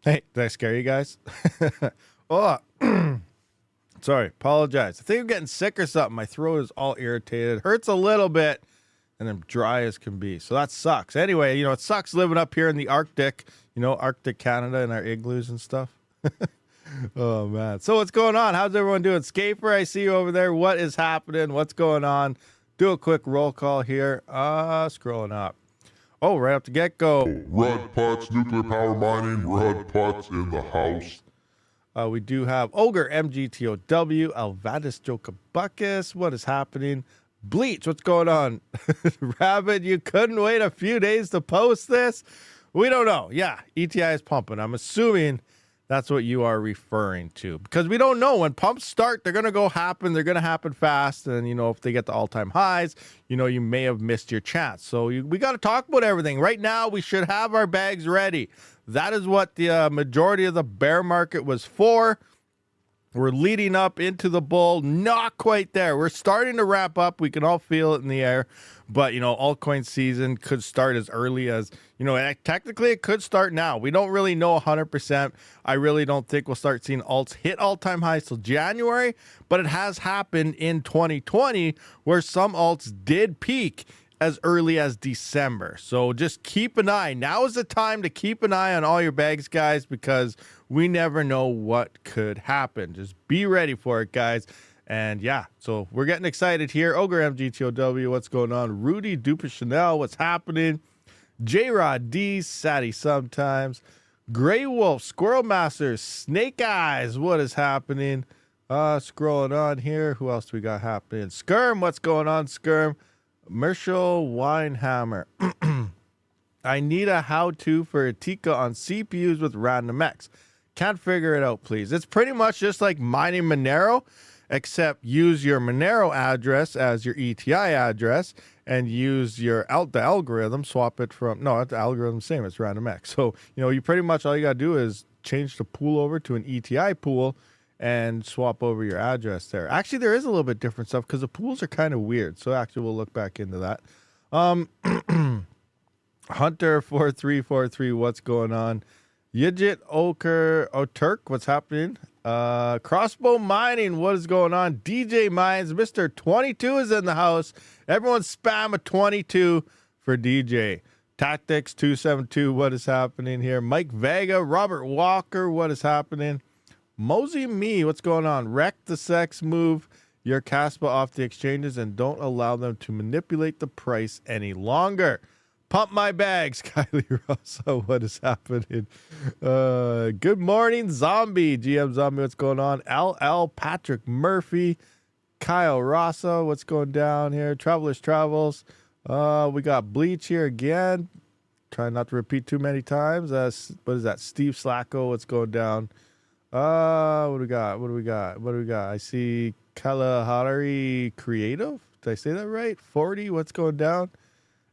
Hey, did I scare you guys? Oh, sorry. Apologize. I think I'm getting sick or something. My throat is all irritated. Hurts a little bit, and I'm dry as can be. So that sucks. Anyway, it sucks living up here in the Arctic, Arctic Canada and our igloos and stuff. Oh, man. So what's going on? How's everyone doing? Scaper, I see you over there. What is happening? What's going on? Do a quick roll call here. Scrolling up. Oh, right up to get-go. Rud Putts, nuclear power mining, Rud Putts in the house. We do have Ogre, MGTOW, Alvadis Jokabuckus. What is happening? Bleach, what's going on? Rabid, you couldn't wait a few days to post this? We don't know. Yeah, ETI is pumping. I'm assuming that's what you are referring to. Because we don't know. When pumps start, they're going to go happen. They're going to happen fast. And, if they get the all-time highs, you may have missed your chance. So we got to talk about everything. Right now, we should have our bags ready. That is what the majority of the bear market was for. We're leading up into the bull. Not quite there. We're starting to wrap up. We can all feel it in the air. But, altcoin season could start as early as, technically it could start now. We don't really know 100%. I really don't think we'll start seeing alts hit all-time highs till January. But it has happened in 2020 where some alts did peak as early as December. So just keep an eye. Now is the time to keep an eye on all your bags, guys, because we never know what could happen. Just be ready for it, guys. And yeah, so we're getting excited here. Ogre MGTOW, what's going on? Rudy Duper Chanel, what's happening? J-Rod D, Saddy sometimes. Grey Wolf, Squirrel Masters, Snake Eyes, what is happening? Scrolling on here. Who else do we got happening? Skirm, what's going on, Skirm? Mershel Winehammer. I need a how-to for Etika on CPUs with RandomX. Can't figure it out, please. It's pretty much just like mining Monero, except use your Monero address as your ETI address and use the algorithm, swap it from, no, the algorithm same, it's RandomX. So, you pretty much all you got to do is change the pool over to an ETI pool and swap over your address there. Actually, there is a little bit different stuff because the pools are kind of weird. So actually, we'll look back into that. Hunter4343, what's going on? Yijit Oturk, what's happening? Crossbow Mining, what is going on? DJ Mines, Mr. 22 is in the house. Everyone spam a 22 for DJ. Tactics 272, what is happening here? Mike Vega, Robert Walker, what is happening? Mosey Me, what's going on? Wreck the sex, move your Kaspa off the exchanges and don't allow them to manipulate the price any longer. Pump my bags, Kylie Russell, what is happening? Good morning, Zombie, GM Zombie, what's going on? LL Patrick Murphy, Kyle Rossa, what's going down here? Travelers Travels, we got Bleach here again. Trying not to repeat too many times. What is that? Steve Slacko, what's going down? What do we got? I see Kalahari Creative. Did I say that right? 40, what's going down?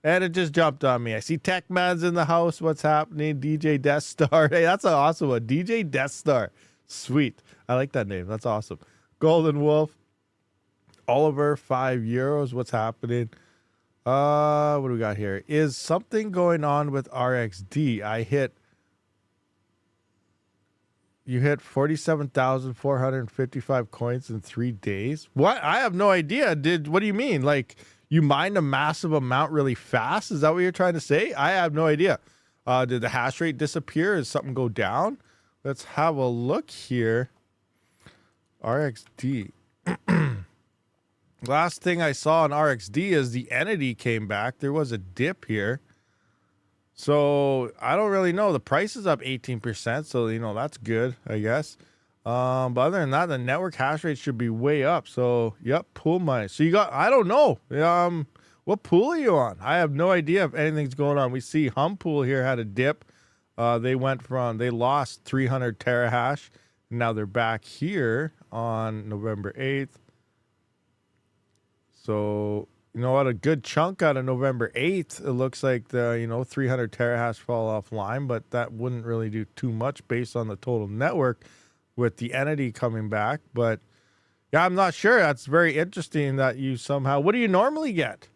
And it just jumped on me. I see Tech Man's in the house. What's happening? DJ Death Star. Hey, that's an awesome one. DJ Death Star. Sweet. I like that name. That's awesome. Golden Wolf. Oliver, €5. What's happening? What do we got here? Is something going on with RXD? You hit 47,455 coins in 3 days. What? I have no idea. What do you mean? Like you mined a massive amount really fast? Is that what you're trying to say? I have no idea. Did the hash rate disappear? Did something go down? Let's have a look here. RXD. Last thing I saw on RXD is the entity came back. There was a dip here. So I don't really know. The price is up 18%. So, that's good, I guess. But other than that, the network hash rate should be way up. So, yep, pool money. So I don't know. What pool are you on? I have no idea if anything's going on. We see Hum Pool here had a dip. They lost 300 terahash. Now they're back here on November 8th. So, a good chunk out of November 8th, it looks like the, 300 terahash fall offline, but that wouldn't really do too much based on the total network with the entity coming back. But yeah, I'm not sure. That's very interesting that you somehow, what do you normally get?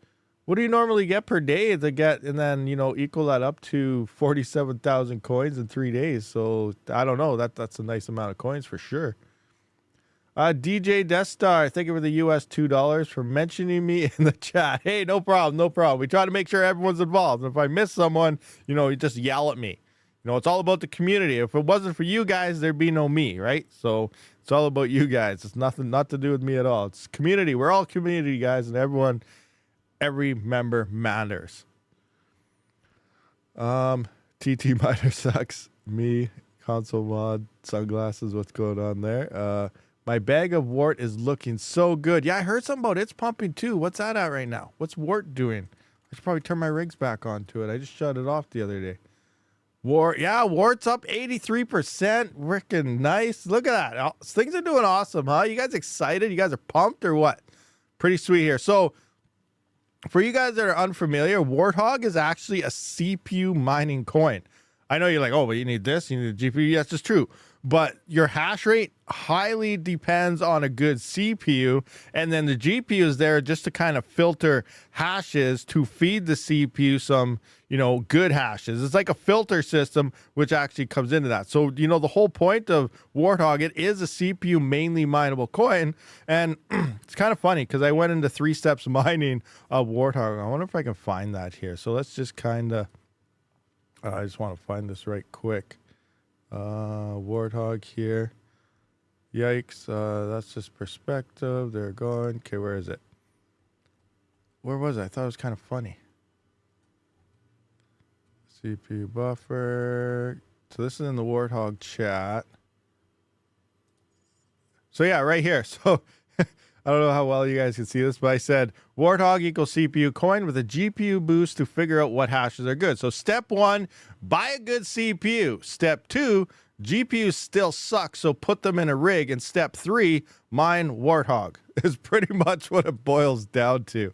What do you normally get per day to get, and then, equal that up to 47,000 coins in 3 days? So I don't know. That's a nice amount of coins for sure. DJ Death Star, thank you for the US $2 for mentioning me in the chat. Hey, no problem, no problem. We try to make sure everyone's involved. If I miss someone, you just yell at me. It's all about the community. If it wasn't for you guys, there'd be no me, right? So it's all about you guys. It's not to do with me at all. It's community. We're all community, guys, and every member matters. TT Miner sucks. Me, console mod, sunglasses. What's going on there? My bag of wart is looking so good. Yeah, I heard something about it's pumping too. What's that at right now? What's wart doing? I should probably turn my rigs back onto it. I just shut it off the other day. Wart, yeah, wart's up 83%. Freaking nice. Look at that. Things are doing awesome, huh? You guys excited? You guys are pumped or what? Pretty sweet here. So, for you guys that are unfamiliar, Warthog is actually a CPU mining coin. I know you're like, oh, but you need this, you need a GPU. Yes, it's true. But your hash rate highly depends on a good CPU. And then the GPU is there just to kind of filter hashes to feed the CPU some, good hashes. It's like a filter system, which actually comes into that. So, the whole point of Warthog, it is a CPU mainly mineable coin. And it's kind of funny because I went into 3 steps mining of Warthog. I wonder if I can find that here. So let's just kind of, I just want to find this right quick. Warthog here. Yikes. That's just perspective. They're going. Okay, where is it? Where was it? I thought it was kind of funny. CPU buffer. So this is in the Warthog chat. So yeah, right here. So I don't know how well you guys can see this, but I said Warthog equals CPU coin with a GPU boost to figure out what hashes are good. So step 1, buy a good CPU. Step 2, GPUs still suck, so put them in a rig. And step 3, mine Warthog is pretty much what it boils down to.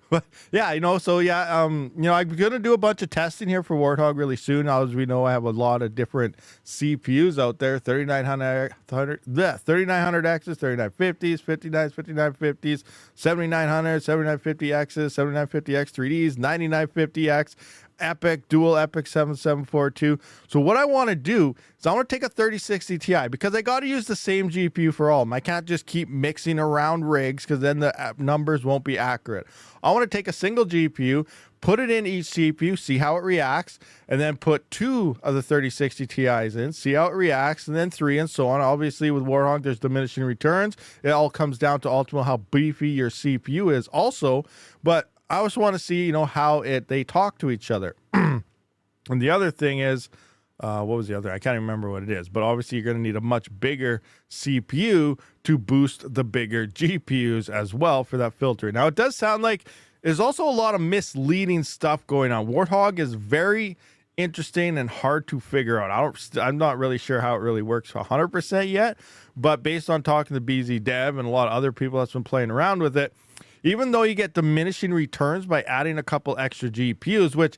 But yeah, so yeah, I'm gonna do a bunch of testing here for Warthog really soon. As we know, I have a lot of different CPUs out there: 3900Xs, 3950s, 59s, 5950s, 7900, 7950Xs, 7950X3Ds, 9950X. Epic, dual Epic 7742. So what I want to do is I want to take a 3060 Ti because I got to use the same GPU for all of them. I can't just keep mixing around rigs because then the numbers won't be accurate. I want to take a single GPU, put it in each CPU, see how it reacts, and then put 2 of the 3060 Ti's in, see how it reacts, and then 3 and so on. Obviously, with Warthog, there's diminishing returns. It all comes down to ultimately how beefy your CPU is also, but I also want to see, how they talk to each other. And the other thing is, what was the other? I can't even remember what it is. But obviously, you're going to need a much bigger CPU to boost the bigger GPUs as well for that filtering. Now, it does sound like there's also a lot of misleading stuff going on. Warthog is very interesting and hard to figure out. I'm not really sure how it really works 100% yet. But based on talking to BZ Dev and a lot of other people that's been playing around with it, even though you get diminishing returns by adding a couple extra GPUs, which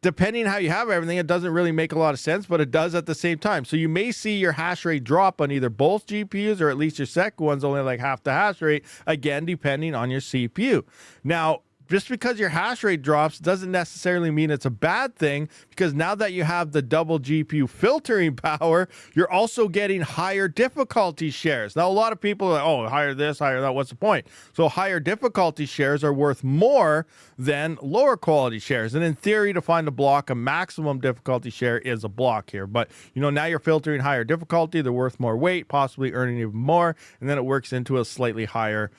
depending how you have everything, it doesn't really make a lot of sense, but it does at the same time. So you may see your hash rate drop on either both GPUs or at least your second one's only like half the hash rate, again, depending on your CPU. Now, just because your hash rate drops doesn't necessarily mean it's a bad thing, because now that you have the double GPU filtering power, you're also getting higher difficulty shares. Now, a lot of people are like, oh, higher this, higher that, what's the point? So higher difficulty shares are worth more than lower quality shares. And in theory, to find a block, a maximum difficulty share is a block here. But, now you're filtering higher difficulty, they're worth more weight, possibly earning even more, and then it works into a slightly higher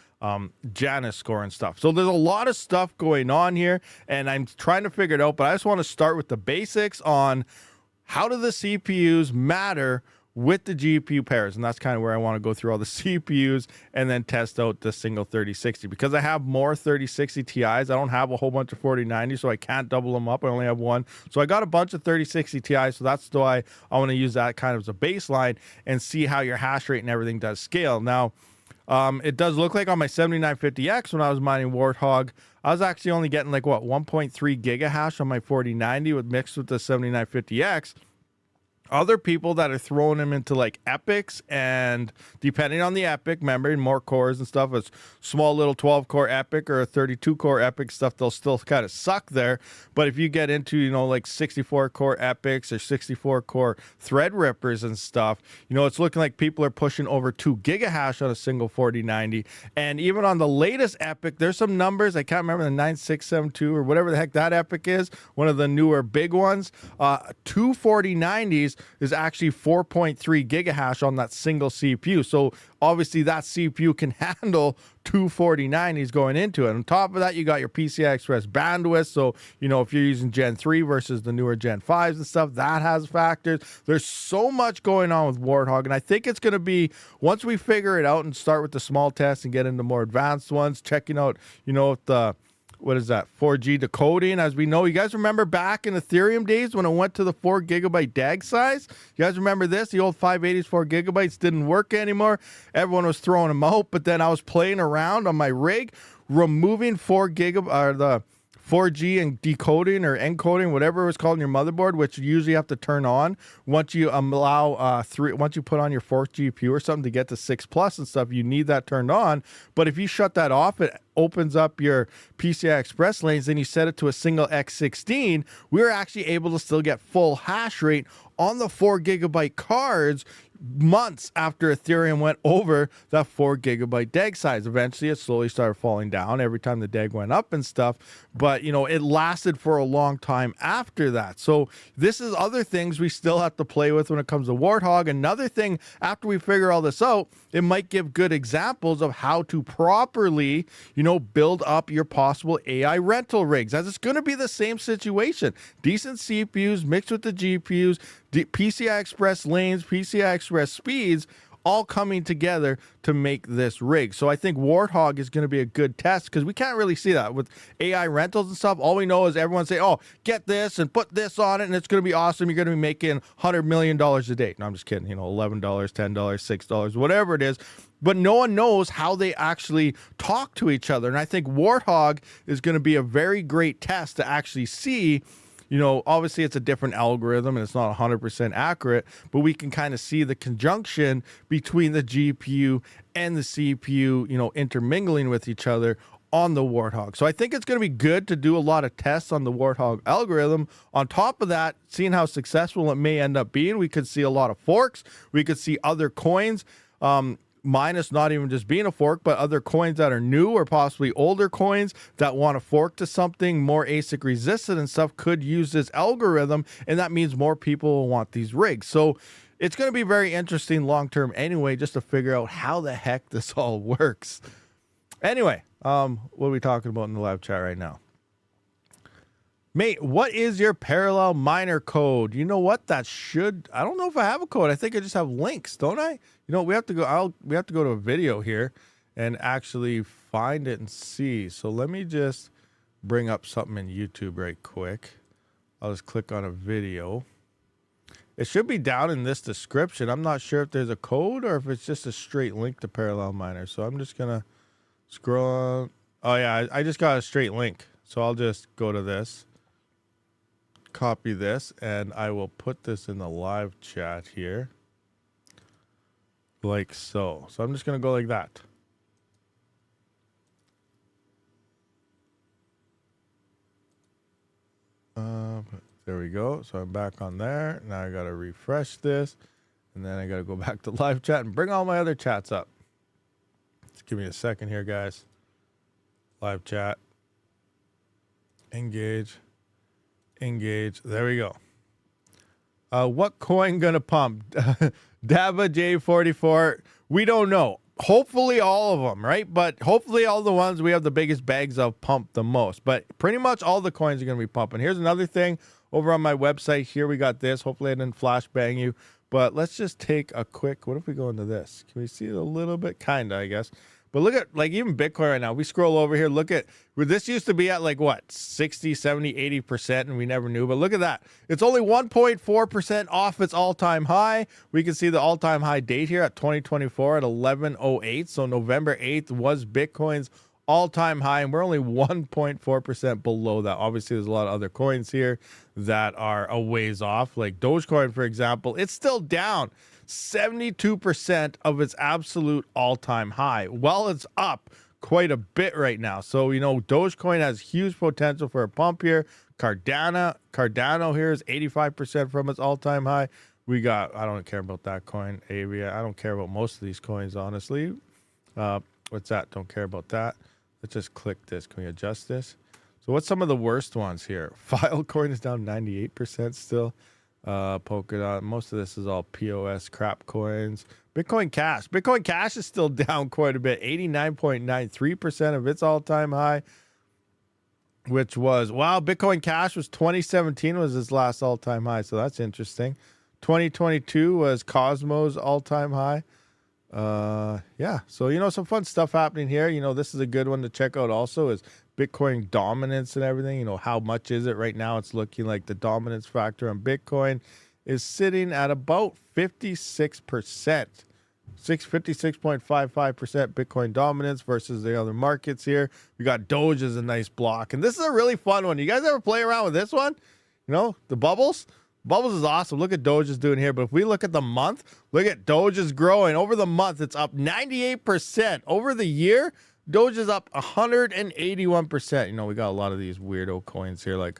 Janus score and stuff. So there's a lot of stuff going on here, and I'm trying to figure it out, but I just want to start with the basics on how do the CPUs matter with the GPU pairs, and that's kind of where I want to go through all the CPUs and then test out the single 3060. Because I have more 3060 Ti's, I don't have a whole bunch of 4090, so I can't double them up. I only have one. So I got a bunch of 3060 Ti's, so that's why I want to use that kind of as a baseline and see how your hash rate and everything does scale. Now, it does look like on my 7950X when I was mining Warthog, I was actually only getting 1.3 gigahash on my 4090 mixed with the 7950X. other people that are throwing them into like epics, and depending on the epic, remember, more cores and stuff, it's small little 12 core epic or a 32 core epic stuff, they'll still kind of suck there. But if you get into, you know, like 64 core epics or 64 core thread rippers and stuff, you know, it's looking like people are pushing over 2 gigahash on a single 4090. And even on the latest epic, there's some numbers, I can't remember, the 9672 or whatever the heck that epic is, one of the newer big ones, 2 4090s is actually 4.3 gigahash on that single CPU. So obviously that CPU can handle 2 4090s going into it. On top of that, you got your PCI Express bandwidth. So, you know, if you're using Gen 3 versus the newer Gen 5s and stuff, that has factors. There's so much going on with Warthog. And I think it's going to be, once we figure it out and start with the small tests and get into more advanced ones, checking out, you know, the, what is that, 4G decoding, as we know. You guys remember back in Ethereum days when it went to the 4 gigabyte DAG size? You guys remember this? The old 580s 4 gigabytes didn't work anymore. Everyone was throwing them out, but then I was playing around on my rig, removing 4 gigabyte, or the 4G and decoding or encoding, whatever it was called in your motherboard, which you usually have to turn on once you allow once you put on your 4th GPU or something to get to 6 plus and stuff. You need that turned on. But if you shut that off, it opens up your PCI Express lanes, then you set it to a single X16. We're actually able to still get full hash rate on the 4 gigabyte cards months after Ethereum went over that 4 gigabyte DAG size. Eventually it slowly started falling down every time the DAG went up and stuff, but you know, it lasted for a long time after that. So this is other things we still have to play with when it comes to Warthog. Another thing, after we figure all this out, it might give good examples of how to properly, you know, build up your possible AI rental rigs, as it's going to be the same situation. Decent CPUs mixed with the GPUs, PCI Express lanes, PCI Express speeds, all coming together to make this rig. So I think Warthog is going to be a good test, because we can't really see that with AI rentals and stuff. All we know is everyone say, oh, get this and put this on it and it's going to be awesome. You're going to be making $100 million a day. No, I'm just kidding. You know, $11, $10, $6, whatever it is. But no one knows how they actually talk to each other. And I think Warthog is going to be a very great test to actually see. You know, obviously it's a different algorithm and it's not 100% accurate, but we can kind of see the conjunction between the GPU and the CPU, you know, intermingling with each other on the Warthog. So I think it's going to be good to do a lot of tests on the Warthog algorithm. On top of that, seeing how successful it may end up being, we could see a lot of forks. We could see other coins, minus not even just being a fork, but other coins that are new or possibly older coins that want to fork to something more ASIC resistant and stuff could use this algorithm, and that means more people will want these rigs. So it's going to be very interesting long term anyway, just to figure out how the heck this all works. Anyway, what are we talking about in the live chat right now? Mate, what is your parallel miner code? You know what? That should, I don't know if I have a code. I think I just have links, don't I? You know, we have to go to a video here and actually find it and see. So let me just bring up something in YouTube right quick. I'll just click on a video. It should be down in this description. I'm not sure if there's a code or if it's just a straight link to parallel miner. So I'm just going to scroll on. Oh yeah, I just got a straight link. So I'll just go to this, copy this, and I will put this in the live chat here. Like so. So I'm just going to go like that. There we go. So I'm back on there. Now I got to refresh this. And then I got to go back to live chat and bring all my other chats up. Just give me a second here, guys. Live chat. Engage. Engage. There we go. What coin gonna pump? Dava J44. We don't know. Hopefully all of them, right? But hopefully all the ones we have the biggest bags of pump the most. But pretty much all the coins are gonna be pumping. Here's another thing over on my website. Here we got this. Hopefully I didn't flash bang you. But let's just take a quick. What if we go into this? Can we see it a little bit? Kinda, I guess. But look at, like, even Bitcoin right now. We scroll over here. Look at where this used to be at, like, what, 60, 70, 80%, and we never knew. But look at that. It's only 1.4% off its all-time high. We can see the all-time high date here at 2024 at 11:08. So November 8th was Bitcoin's all-time high, and we're only 1.4% below that. Obviously, there's a lot of other coins here that are a ways off. Like Dogecoin, for example, it's still down 72% of its absolute all-time high. Well, it's up quite a bit right now. So, Dogecoin has huge potential for a pump here. Cardano here is 85% from its all-time high. We got, I don't care about that coin, Avia. I don't care about most of these coins, honestly. What's that? Don't care about that. Let's just click this. Can we adjust this? So what's some of the worst ones here? Filecoin is down 98% still. Polkadot. Most of this is all POS crap coins. Bitcoin Cash. Bitcoin Cash is still down quite a bit. 89.93% of its all-time high. Which was, wow, Bitcoin Cash was 2017 was its last all-time high. So that's interesting. 2022 was Cosmo's all-time high. Yeah, so some fun stuff happening here. This is a good one to check out also, is Bitcoin dominance and everything. How much is it right now? It's looking like the dominance factor on Bitcoin is sitting at about 56%. 56.55% Bitcoin dominance versus the other markets here. We got Doge as a nice block, and this is a really fun one. You guys ever play around with this one? The bubbles. Bubbles is awesome. Look at Doge is doing here. But if we look at the month, look at Doge is growing. Over the month, it's up 98%. Over the year, Doge is up 181%. We got a lot of these weirdo coins here, like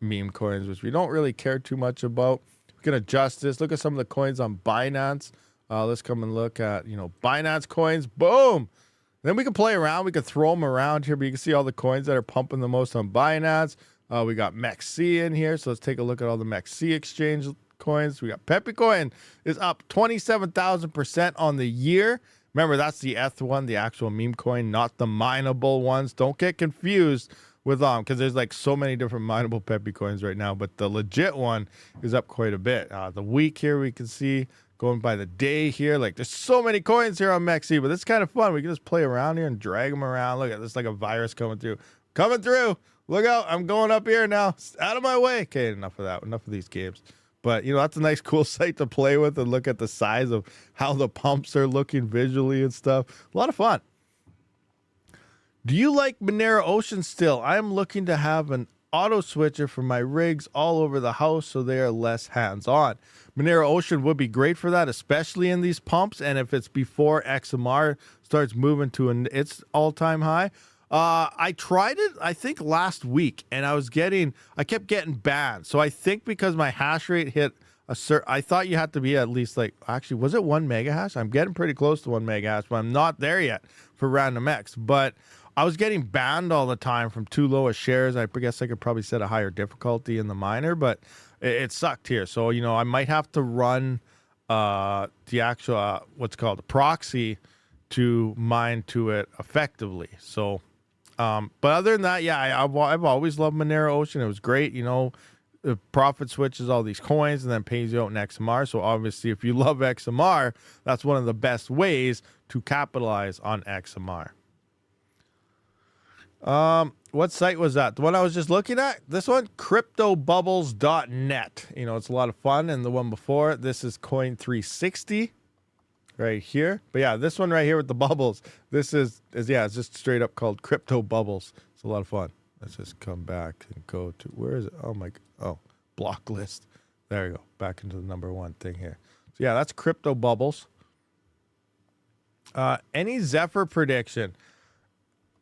meme coins, which we don't really care too much about. We can adjust this. Look at some of the coins on Binance. Let's come and look at, Binance coins. Boom. Then we can play around. We can throw them around here, but you can see all the coins that are pumping the most on Binance. We got MEXC in here, so let's take a look at all the MEXC exchange coins. We got Pepecoin is up 27,000% on the year. Remember, that's the ETH one, the actual meme coin, not the mineable ones. Don't get confused with them, because there's like so many different mineable Pepecoins right now, but the legit one is up quite a bit. The week here we can see going by the day here, like there's so many coins here on MEXC, but it's kind of fun. We can just play around here and drag them around. Look at this, like a virus coming through. Look out, I'm going up here now. Out of my way. Okay, enough of that. Enough of these games. But, that's a nice, cool site to play with and look at the size of how the pumps are looking visually and stuff. A lot of fun. Do you like Monero Ocean still? I am looking to have an auto switcher for my rigs all over the house so they are less hands-on. Monero Ocean would be great for that, especially in these pumps. And if it's before XMR starts moving to its all-time high. I tried it, I think, last week, and I kept getting banned. So I think because my hash rate hit I thought you had to be at least actually, was it 1 mega hash? I'm getting pretty close to 1 mega hash, but I'm not there yet for Random X. But I was getting banned all the time from too low of shares. I guess I could probably set a higher difficulty in the miner, but it sucked here. So, I might have to run the actual, what's called a proxy to mine to it effectively. So, but other than that, yeah, I've always loved Monero Ocean. It was great. The profit switches all these coins and then pays you out in XMR. So obviously, if you love XMR, that's one of the best ways to capitalize on XMR. What site was that? The one I was just looking at? This one, cryptobubbles.net. It's a lot of fun. And the one before, this is Coin360. Right here. But yeah, this one right here with the bubbles, this is it's just straight up called Crypto Bubbles. It's a lot of fun. Let's just come back and go to, where is it? Block list. There you go. Back into the number one thing here. So yeah, that's Crypto Bubbles. Any Zephyr prediction?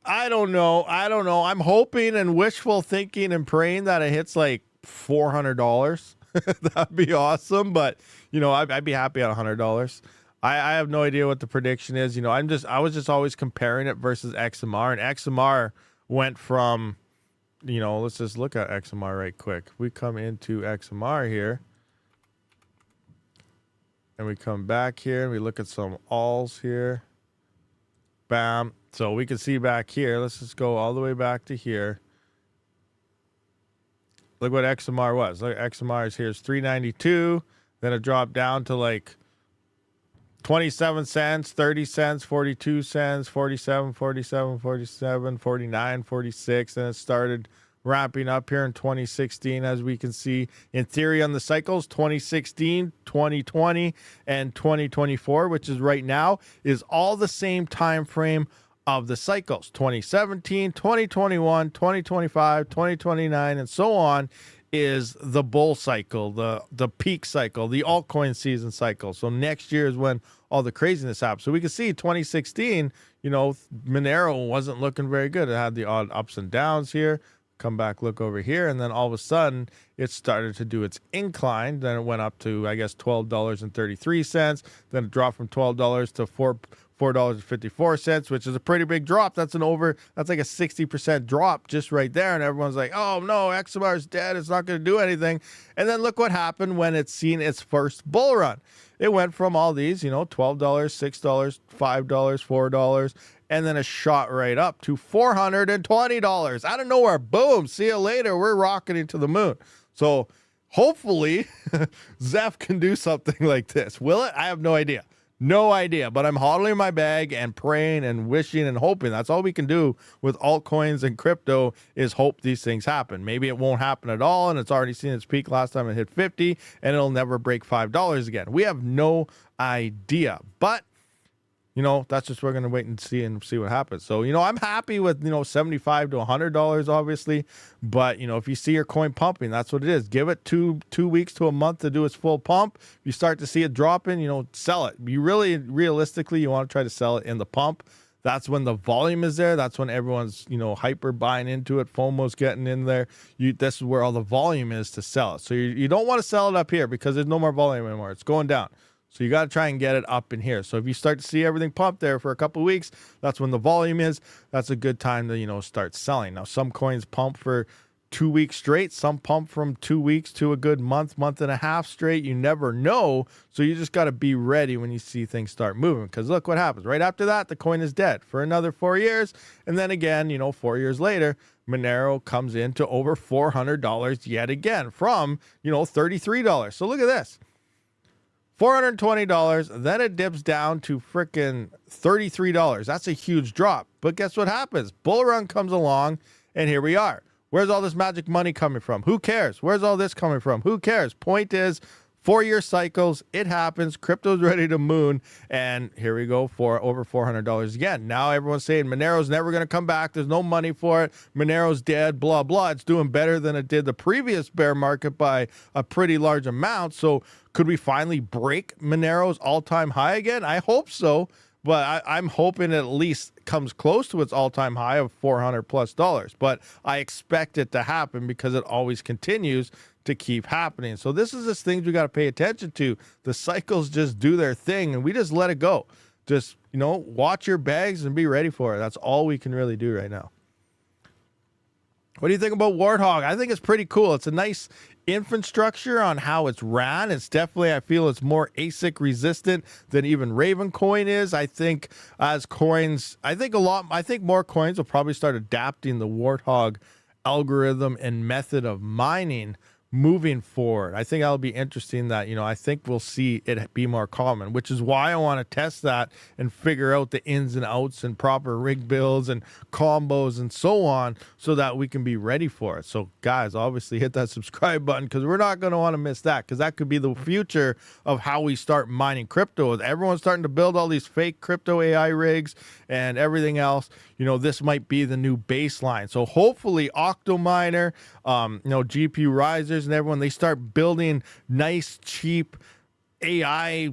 I don't know. I'm hoping and wishful thinking and praying that it hits like $400. That'd be awesome. But I'd be happy at $100. I have no idea what the prediction is. I was just always comparing it versus XMR, and XMR went from, let's just look at XMR right quick. We come into XMR here, and we come back here, and we look at some alls here. Bam. So we can see back here. Let's just go all the way back to here. Look what XMR was. Look, XMR is here's 392. Then it dropped down to like 27 cents, 30 cents, 42 cents, 47, 47, 47, 49, 46. And it started ramping up here in 2016, as we can see in theory on the cycles. 2016, 2020, and 2024, which is right now, is all the same time frame of the cycles. 2017, 2021, 2025, 2029, and so on is the bull cycle, the peak cycle, the altcoin season cycle. So next year is when all the craziness happens. So we can see 2016, Monero wasn't looking very good. It had the odd ups and downs here. Come back, look over here, and then all of a sudden it started to do its incline. Then it went up to, I guess, $12.33. Then it dropped from $12 to $4.54, which is a pretty big drop. That's like a 60% drop just right there. And everyone's like, oh no, XMR is dead. It's not going to do anything. And then look what happened when it's seen its first bull run. It went from all these, $12, $6, $5, $4, and then it shot right up to $420. Out of nowhere, boom, see you later. We're rocketing to the moon. So hopefully Zeph can do something like this. Will it? I have no idea. No idea, but I'm hodling my bag and praying and wishing and hoping. That's all we can do with altcoins and crypto is hope these things happen. Maybe it won't happen at all, and it's already seen its peak last time it hit 50, and it'll never break $5 again. We have no idea, but that's just we're going to wait and see what happens. So, I'm happy with, $75 to $100, obviously. But, if you see your coin pumping, that's what it is. Give it two weeks to a month to do its full pump. If you start to see it dropping, sell it. Realistically, you want to try to sell it in the pump. That's when the volume is there. That's when everyone's, hyper buying into it. FOMO's getting in there. This is where all the volume is to sell it. So you don't want to sell it up here because there's no more volume anymore. It's going down. So you got to try and get it up in here. So if you start to see everything pump there for a couple of weeks, that's when the volume is. That's a good time to, start selling. Now, some coins pump for 2 weeks straight. Some pump from 2 weeks to a good month, month and a half straight. You never know. So you just got to be ready when you see things start moving. Because look what happens. Right after that, the coin is dead for another 4 years. And then again, 4 years later, Monero comes in to over $400 yet again from, $33. So look at this. $420, then it dips down to frickin' $33. That's a huge drop. But guess what happens? Bull run comes along, and here we are. Where's all this magic money coming from? Who cares? Where's all this coming from? Who cares? Point is, 4-year cycles, it happens. Crypto's ready to moon, and here we go for over $400 again. Now everyone's saying Monero's never going to come back. There's no money for it. Monero's dead, blah, blah. It's doing better than it did the previous bear market by a pretty large amount. So could we finally break Monero's all-time high again? I hope so, but I'm hoping it at least comes close to its all-time high of $400+. But I expect it to happen because it always continues to keep happening. So this is just things we got to pay attention to. The cycles just do their thing, and we just let it go. Just, watch your bags and be ready for it. That's all we can really do right now. What do you think about Warthog? I think it's pretty cool. It's a nice infrastructure on how it's ran. It's definitely, I feel it's more ASIC resistant than even Raven coin is. I think as coins, I think more coins will probably start adapting the Warthog algorithm and method of mining moving forward. I think that'll be interesting that, I think we'll see it be more common, which is why I want to test that and figure out the ins and outs and proper rig builds and combos and so on so that we can be ready for it. So guys, obviously hit that subscribe button because we're not going to want to miss that because that could be the future of how we start mining crypto. Everyone's starting to build all these fake crypto AI rigs and everything else. This might be the new baseline. So hopefully Octominer, GPURisers and everyone, they start building nice, cheap AI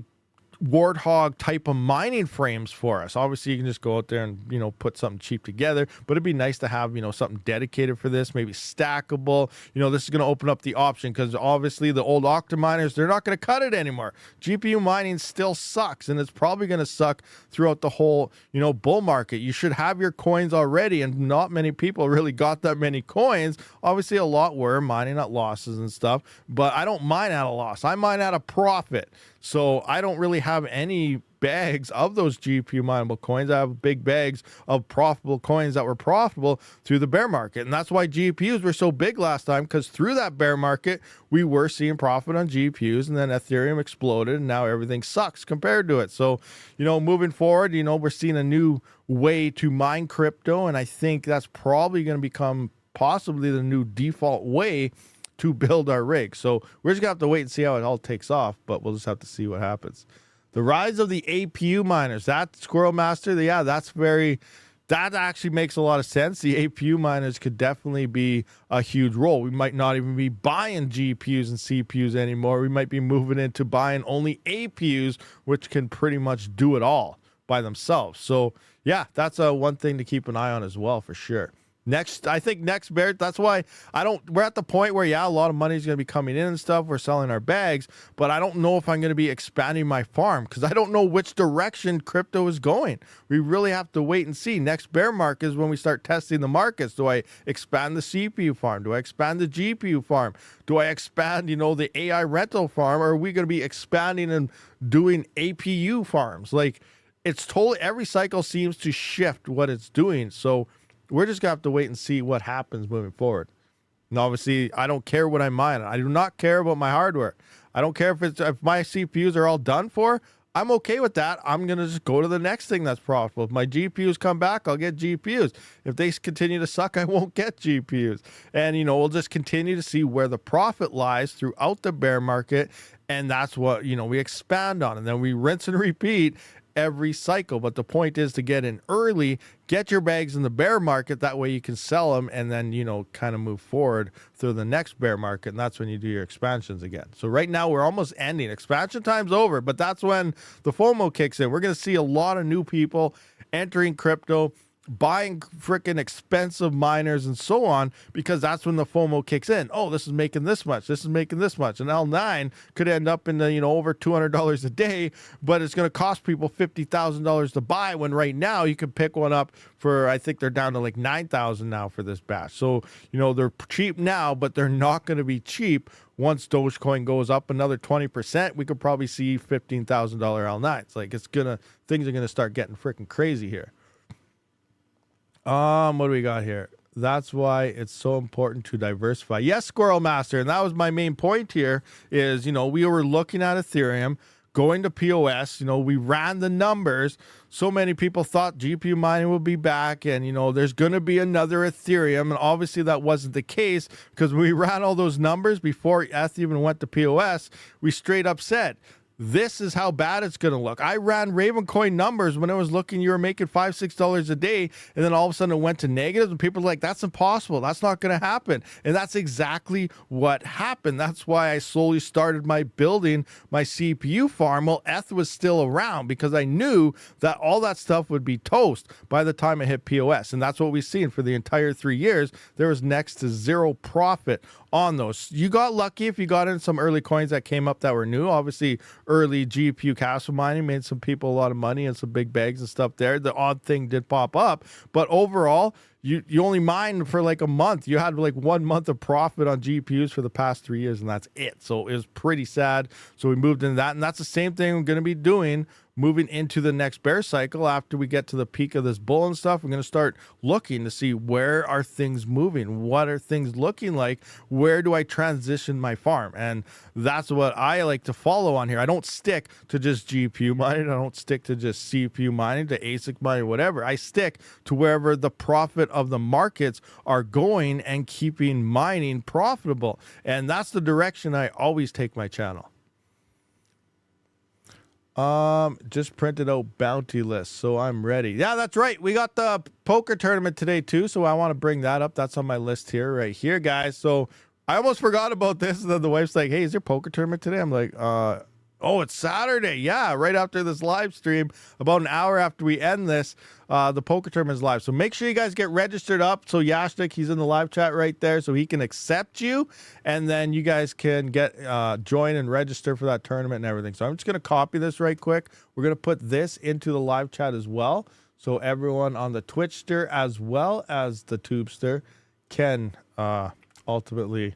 Warthog type of mining frames for us. Obviously, you can just go out there and, put something cheap together, but it'd be nice to have, something dedicated for this, maybe stackable. This is going to open up the option because obviously the old Octa miners, they're not going to cut it anymore. GPU mining still sucks, and it's probably going to suck throughout the whole, bull market. You should have your coins already, and not many people really got that many coins. Obviously, a lot were mining at losses and stuff, but I don't mine at a loss. I mine at a profit. So I don't really have any bags of those GPU mineable coins. I have big bags of profitable coins that were profitable through the bear market. And that's why GPUs were so big last time, because through that bear market, we were seeing profit on GPUs, and then Ethereum exploded, and now everything sucks compared to it. So, moving forward, we're seeing a new way to mine crypto, and I think that's probably going to become possibly the new default way to build our rig. So we're just gonna have to wait and see how it all takes off, but we'll just have to see what happens. The rise of the APU miners, that Squirrel Master, yeah, that's very, that actually makes a lot of sense. The APU miners could definitely be a huge role. We might not even be buying GPUs and CPUs anymore. We might be moving into buying only APUs, which can pretty much do it all by themselves. So yeah, that's one thing to keep an eye on as well, for sure. I think next bear, that's why we're at the point where, yeah, a lot of money is going to be coming in and stuff. We're selling our bags, but I don't know if I'm going to be expanding my farm because I don't know which direction crypto is going. We really have to wait and see. Next bear market is when we start testing the markets. Do I expand the CPU farm? Do I expand the GPU farm? Do I expand, the AI rental farm? Or are we going to be expanding and doing APU farms? Like, it's totally, every cycle seems to shift what it's doing. So we're just going to have to wait and see what happens moving forward. And obviously, I don't care what I mine. I do not care about my hardware. I don't care if my CPUs are all done for. I'm okay with that. I'm going to just go to the next thing that's profitable. If my GPUs come back, I'll get GPUs. If they continue to suck, I won't get GPUs. And, we'll just continue to see where the profit lies throughout the bear market. And that's what, we expand on. And then we rinse and repeat every cycle. But the point is to get in early, get your bags in the bear market. That way you can sell them and then, kind of move forward through the next bear market. And that's when you do your expansions again. So right now we're almost ending. Expansion time's over, but that's when the FOMO kicks in. We're going to see a lot of new people entering crypto, buying freaking expensive miners and so on, because that's when the FOMO kicks in. Oh, this is making this much. This is making this much. And L9 could end up in the, over $200 a day, but it's going to cost people $50,000 to buy, when right now you can pick one up for, I think they're down to like $9,000 now for this batch. So, they're cheap now, but they're not going to be cheap. Once Dogecoin goes up another 20%, we could probably see $15,000 L9s. Like, things are going to start getting freaking crazy here. What do we got here? That's why it's so important to diversify. Yes, Squirrel Master. And that was my main point here is, we were looking at Ethereum, going to POS, we ran the numbers. So many people thought GPU mining would be back and, there's going to be another Ethereum. And obviously that wasn't the case, because when we ran all those numbers before ETH even went to POS, we straight up said, this is how bad it's going to look. I ran Ravencoin numbers when I was looking, you were making $5, $6 a day. And then all of a sudden it went to negatives and people were like, that's impossible. That's not going to happen. And that's exactly what happened. That's why I slowly started building my CPU farm while ETH was still around, because I knew that all that stuff would be toast by the time I hit POS. And that's what we've seen for the entire 3 years. There was next to zero profit on those. You got lucky if you got in some early coins that came up that were new. Obviously, early GPU Kaspa mining made some people a lot of money and some big bags and stuff there. The odd thing did pop up, but overall, you only mined for like a month. You had like 1 month of profit on GPUs for the past 3 years, and that's it. So it was pretty sad. So we moved into that, and that's the same thing I'm going to be doing moving into the next bear cycle. After we get to the peak of this bull and stuff, we're going to start looking to see where are things moving, what are things looking like, where do I transition my farm. And that's what I like to follow on here. I don't stick to just GPU mining. I don't stick to just CPU mining, to ASIC mining, whatever. I stick to wherever the profit of the markets are going and keeping mining profitable. And that's the direction I always take my channel. Just printed out bounty list, so I'm ready. Yeah, that's right. We got the poker tournament today too, so I want to bring that up. That's on my list here, right here, guys. So I almost forgot about this, and then the wife's like, "Hey, is there poker tournament today?" I'm like, oh, it's Saturday. Yeah, right after this live stream, about an hour after we end this, the poker tournament is live. So make sure you guys get registered up. So Yashnik, he's in the live chat right there, so he can accept you. And then you guys can get join and register for that tournament and everything. So I'm just going to copy this right quick. We're going to put this into the live chat as well. So everyone on the Twitchster as well as the Tubester can ultimately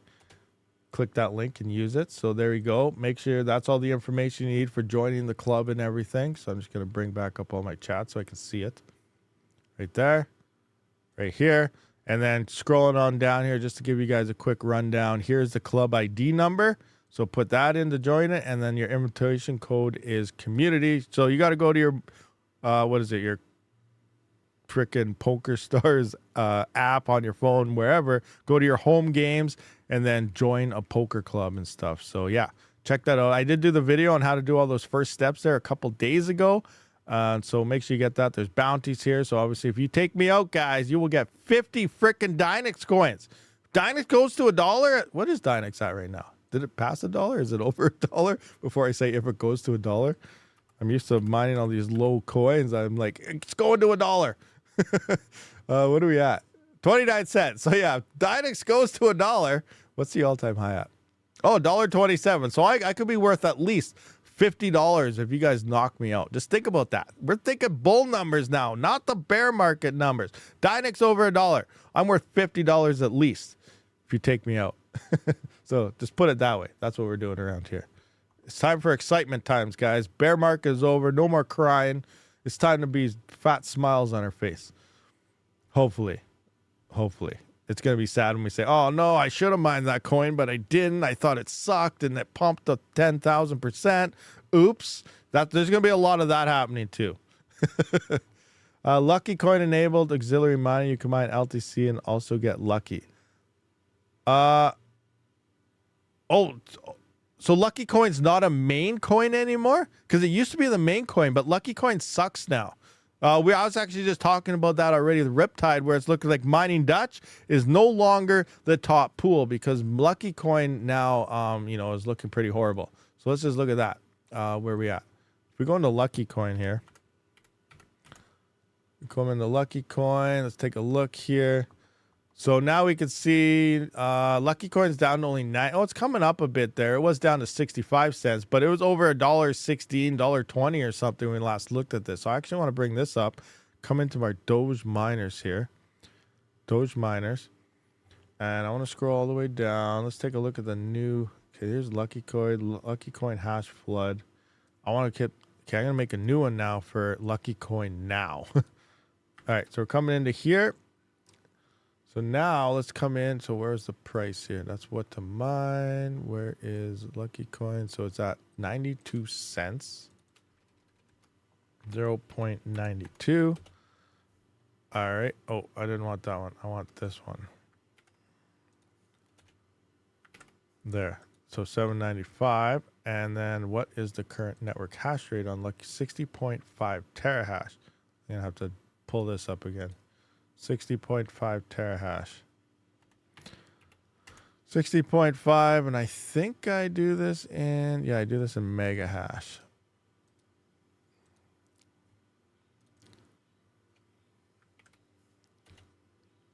click that link and use it. So there you go. Make sure that's all the information you need for joining the club and everything. So I'm just going to bring back up all my chat so I can see it. Right there. Right here. And then scrolling on down here just to give you guys a quick rundown. Here's the club ID number. So put that in to join it. And then your invitation code is community. So you got to go to your, what is it? Your freaking PokerStars app on your phone, wherever. Go to your home games and then join a poker club and stuff. So yeah, check that out. I did do the video on how to do all those first steps there a couple days ago. So make sure you get that. There's bounties here. So obviously, if you take me out, guys, you will get 50 freaking Dynex coins. Dynex goes to $1. What is Dynex at right now? Did it pass $1? Is it over $1? Before I say if it goes to $1, I'm used to mining all these low coins. I'm like, it's going to $1. What are we at? 29 cents. So yeah, Dynex goes to $1. What's the all-time high at? Oh, $1.27. So I could be worth at least $50 if you guys knock me out. Just think about that. We're thinking bull numbers now, not the bear market numbers. Dynex over $1. I'm worth $50 at least if you take me out. So just put it that way. That's what we're doing around here. It's time for excitement times, guys. Bear market is over. No more crying. It's time to be fat smiles on our face. Hopefully. It's going to be sad when we say, oh, no, I should have mined that coin, but I didn't. I thought it sucked, and it pumped up 10,000%. Oops. There's going to be a lot of that happening, too. Lucky coin enabled auxiliary mining. You can mine LTC and also get lucky. So Lucky Coin's not a main coin anymore? Because it used to be the main coin, but Lucky Coin sucks now. I was actually just talking about that already, the Riptide, where it's looking like Mining Dutch is no longer the top pool because Lucky Coin now, is looking pretty horrible. So let's just look at that, where we at. If we go into Lucky Coin here, we come into Lucky Coin. Let's take a look here. So now we can see Lucky Coin's down to only 9. Oh, it's coming up a bit there. It was down to 65 cents, but it was over $1.16, $1.20 or something when we last looked at this. So I actually want to bring this up. Come into our Doge miners here. Doge miners. And I want to scroll all the way down. Let's take a look at the new. Okay, here's Lucky Coin hash flood. I want to keep. Okay, I'm going to make a new one now for Lucky Coin now. All right, so we're coming into here. So now let's come in. So where's the price here? That's what to mine. Where is Lucky Coin? So it's at 92 cents. 0.92. All right. Oh, I didn't want that one. I want this one. There. So 795. And then what is the current network hash rate on Lucky? 60.5 terahash. I'm going to have to pull this up again. 60.5 terahash. 60.5, and I think I do this in, I do this in mega hash.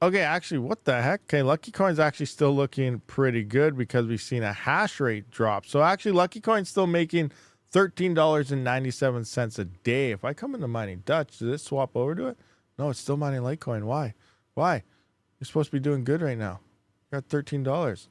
Okay, actually, what the heck? Okay, Lucky Coin's actually still looking pretty good because we've seen a hash rate drop. So actually, Lucky Coin's still making $13.97 a day. If I come into Mining Dutch, does it swap over to it? No, it's still mining Litecoin. Why? You're supposed to be doing good right now. You're at $13.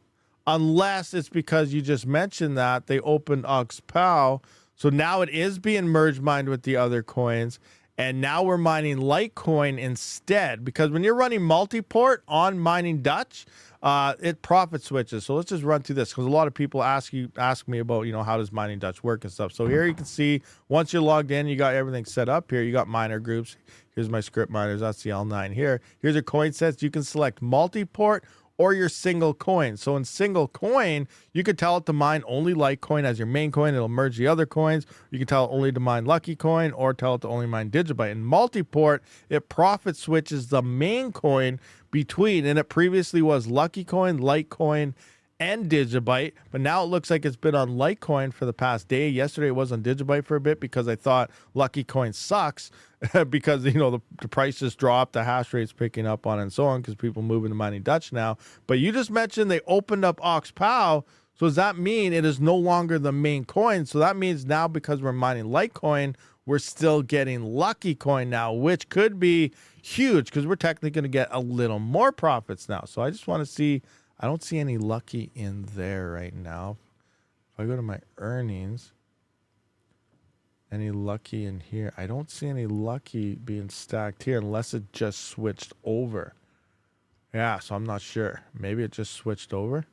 Unless it's because you just mentioned that they opened Octa.Space. So now it is being merge mined with the other coins. And now we're mining Litecoin instead. Because when you're running multiport on Mining Dutch, it profit switches. So let's just run through this because a lot of people ask me about, how does Mining Dutch work and stuff. So here you can see once you're logged in, you got everything set up here. You got miner groups. Here's my script miners. That's the L9 here. Here's your coin sets. You can select multiport or your single coin. So in single coin, you could tell it to mine only Litecoin as your main coin. It'll merge the other coins. You can tell it only to mine Lucky Coin or tell it to only mine Digibyte. In multiport, it profit switches the main coin between, and it previously was Lucky Coin, Litecoin, and Digibyte, but now it looks like it's been on Litecoin for the past day. Yesterday it was on Digibyte for a bit because I thought Lucky Coin sucks because the prices dropped, the hash rate's picking up on and so on because people moving to Mining Dutch now. But you just mentioned they opened up Octa.Space, so does that mean it is no longer the main coin? So that means now because we're mining Litecoin, we're still getting Lucky Coin now, which could be huge because we're technically going to get a little more profits now. So I just want to see. I don't see any Lucky in there right now. If I go to my earnings, any Lucky in here? I don't see any Lucky being stacked here unless it just switched over. Yeah, so I'm not sure. Maybe it just switched over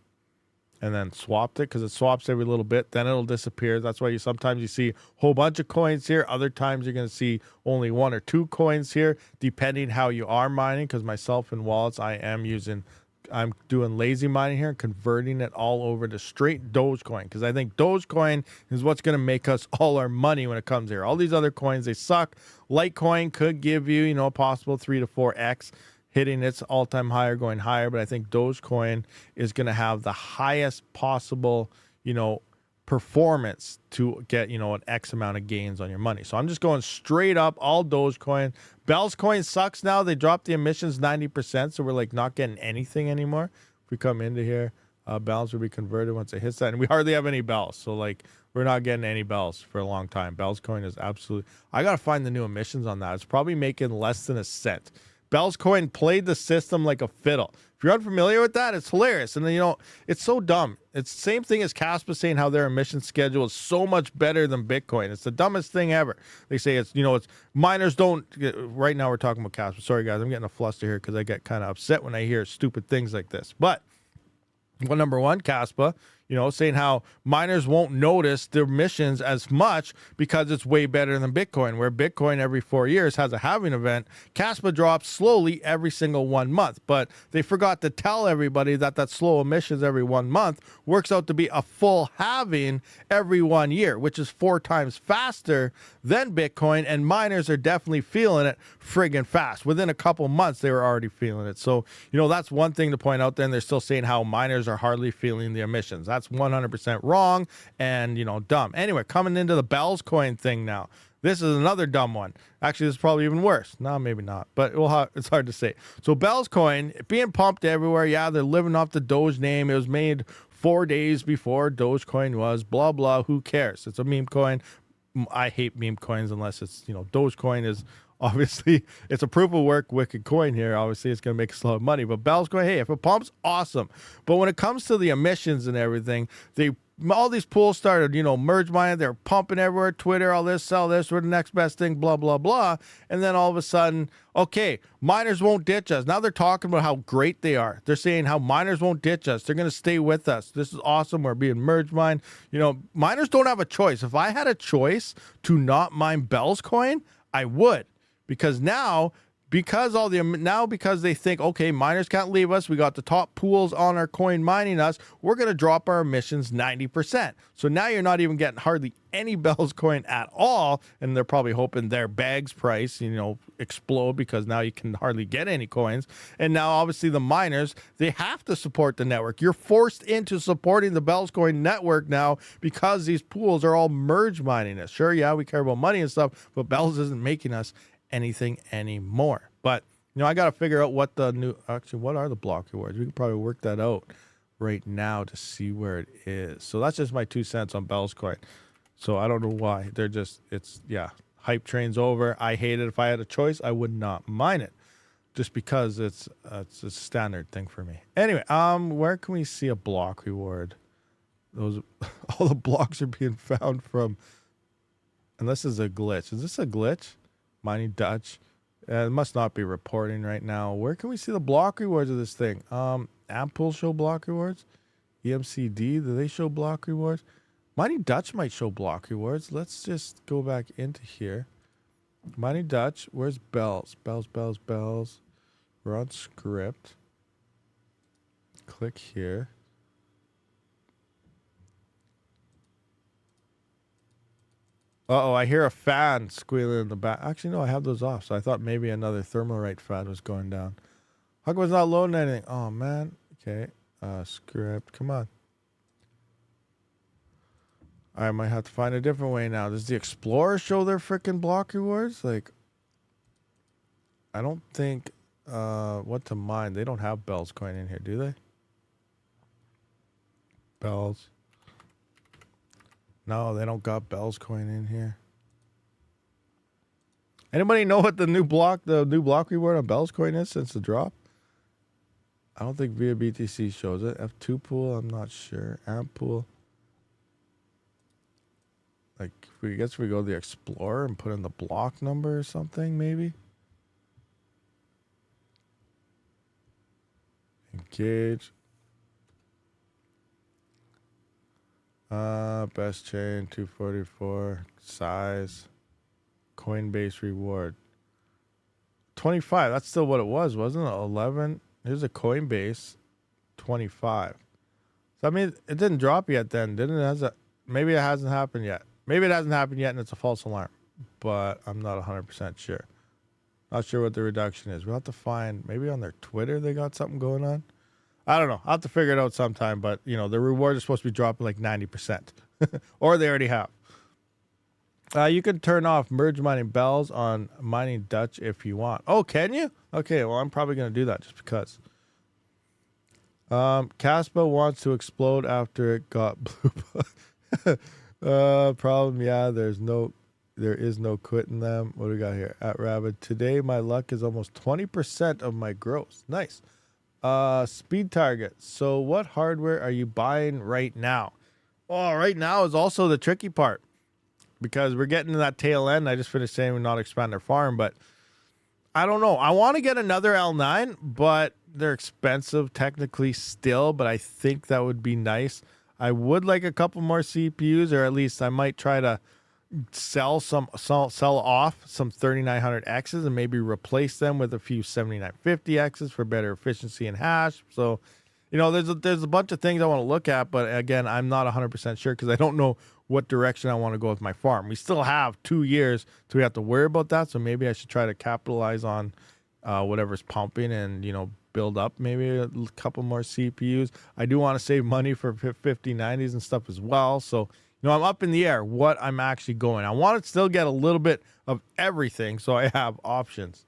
and then swapped it because it swaps every little bit. Then it'll disappear. That's why sometimes you see a whole bunch of coins here. Other times you're going to see only 1 or 2 coins here, depending how you are mining. Because myself in wallets, I am using I'm doing lazy mining here and converting it all over to straight Dogecoin, because I think Dogecoin is what's going to make us all our money when it comes here. All these other coins, they suck. Litecoin could give you, you know, a possible 3 to 4x hitting its all-time high or going higher, but I think Dogecoin is going to have the highest possible, you know, performance to get, you know, an X amount of gains on your money. So I'm just going straight up all Dogecoin. Bell's coin sucks now. They dropped the emissions 90%, so we're like not getting anything anymore. If we come into here, Bells will be converted once it hits that, and we hardly have any Bells, so like we're not getting any Bells for a long time. Bell's coin is absolutely, I gotta find the new emissions on that. It's probably making less than a cent. Bell's coin played the system like a fiddle. If you're unfamiliar with that, it's hilarious. And then, you know, it's so dumb. It's the same thing as Kaspa saying how their emission schedule is so much better than Bitcoin. It's the dumbest thing ever. They say it's, you know, it's miners don't, right now we're talking about Kaspa. Sorry guys, I'm getting a fluster here because I get kind of upset when I hear stupid things like this. But, well, number one, Kaspa, you know, saying how miners won't notice their emissions as much because it's way better than Bitcoin, where Bitcoin every 4 years has a halving event. Kaspa drops slowly every single 1 month, but they forgot to tell everybody that that slow emissions every 1 month works out to be a full halving every 1 year, which is 4 times faster than Bitcoin, and miners are definitely feeling it friggin' fast. Within a couple months, they were already feeling it. So, you know, that's one thing to point out there, and they're still saying how miners are hardly feeling the emissions. That's 100% wrong and, you know, dumb. Anyway, coming into the Bells coin thing now. This is another dumb one. Actually, this is probably even worse. No, maybe not, but it's hard to say. So Bells coin being pumped everywhere. Yeah, they're living off the Doge name. It was made 4 days before Dogecoin was. Blah, blah. Who cares? It's a meme coin. I hate meme coins unless it's, you know, Dogecoin is obviously, it's a proof of work wicked coin here. Obviously, it's going to make us a lot of money. But Bell's coin, hey, if it pumps, awesome. But when it comes to the emissions and everything, all these pools started, you know, merge mining. They're pumping everywhere. Twitter, all this, sell this. We're the next best thing, blah, blah, blah. And then all of a sudden, okay, miners won't ditch us. Now they're talking about how great they are. They're saying how miners won't ditch us. They're going to stay with us. This is awesome. We're being merge mined. You know, miners don't have a choice. If I had a choice to not mine Bell's coin, I would. Because now, because they think, okay, miners can't leave us, we got the top pools on our coin mining us, we're going to drop our emissions 90%. So now you're not even getting hardly any Bell's coin at all, and they're probably hoping their bags price, you know, explode because now you can hardly get any coins. And now, obviously, the miners, they have to support the network. You're forced into supporting the Bell's coin network now because these pools are all merge mining us. Sure, yeah, we care about money and stuff, but Bell's isn't making us anything anymore. But, you know, I got to figure out what the new, actually, what are the block rewards? We can probably work that out right now to see where it is. So that's just my 2 cents on Bell's coin. So I don't know why. They're just, it's, yeah, hype train's over. I hate it. If I had a choice, I would not mine it just because it's a standard thing for me. Anyway, where can we see a block reward? Those, all the blocks are being found from, and this is a glitch. Is this a glitch? Mining Dutch. It must not be reporting right now. Where can we see the block rewards of this thing? Ampool show block rewards. EMCD, do they show block rewards? Mining Dutch might show block rewards. Let's just go back into here. Mining Dutch, where's Bells? Bells. We're on script. Click here. Uh-oh, I hear a fan squealing in the back. Actually, no, I have those off, so I thought maybe another Thermalright fan was going down. How come it's not loading anything? Oh, man. Okay. Script. Come on. I might have to find a different way now. Does the Explorer show their freaking block rewards? Like, I don't think, what to mine. They don't have Bell's coin in here, do they? Bells. No, they don't got Bell's coin in here. Anybody know what the new block reward on Bell's coin is since the drop? I don't think via BTC shows it. F2 pool, I'm not sure. Amp pool. Like, I guess we go to the Explorer and put in the block number or something, maybe. Engage. Best chain 244 size Coinbase reward 25. That's still what it was, wasn't it? 11. Here's a Coinbase RAB125. So I mean, it didn't drop yet then, didn't it? Maybe it hasn't happened yet. Maybe it hasn't happened yet and it's a false alarm, but I'm not 100% sure. Not sure what the reduction is. We'll have to find, maybe on their Twitter they got something going on. I don't know. I'll have to figure it out sometime, but you know, the reward is supposed to be dropping like 90%. Or they already have. You can turn off merge mining bells on Mining Dutch if you want. Oh, can you? Okay, well, I'm probably going to do that just because. Kaspa wants to explode after it got blue. Problem, yeah, there is no quitting them. What do we got here? At Rabid. Today, my luck is almost 20% of my gross. Nice. Speed target. So what hardware are you buying right now? Oh, right now is also the tricky part. Because we're getting to that tail end. I just finished saying we're not expand our farm, but I don't know. I want to get another L9, but they're expensive technically still, but I think that would be nice. I would like a couple more CPUs, or at least I might try to sell off some 3900Xs and maybe replace them with a few 7950Xs for better efficiency and hash. So, you know, there's a bunch of things I want to look at, but again, I'm not 100% sure because I don't know what direction I want to go with my farm. We still have 2 years till we have to worry about that, so maybe I should try to capitalize on whatever's pumping and, you know, build up maybe a couple more CPUs. I do want to save money for 5090s and stuff as well, so, you know, I'm up in the air what I'm actually going. I want to still get a little bit of everything so I have options.